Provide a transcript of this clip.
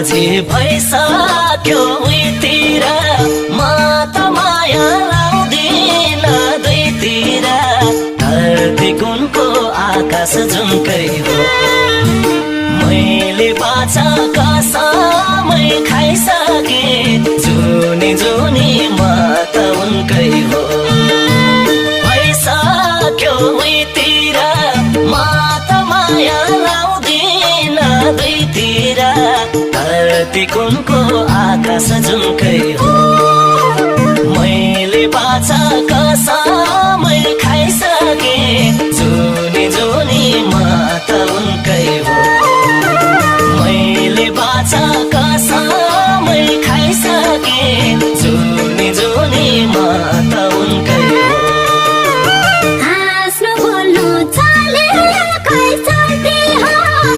माझी भइसक्यो उहीतिर म त माया लाउँदिन दुईतिर धरती कुनको आकाश जुनकै हो मैले बाचा कसमै खाइसके जुनी जुनी म त उनकै हो भइसक्यो उहीतिर म त माया लाउँदिन दुईतिर धरती कुनको आकाश जुनकै हो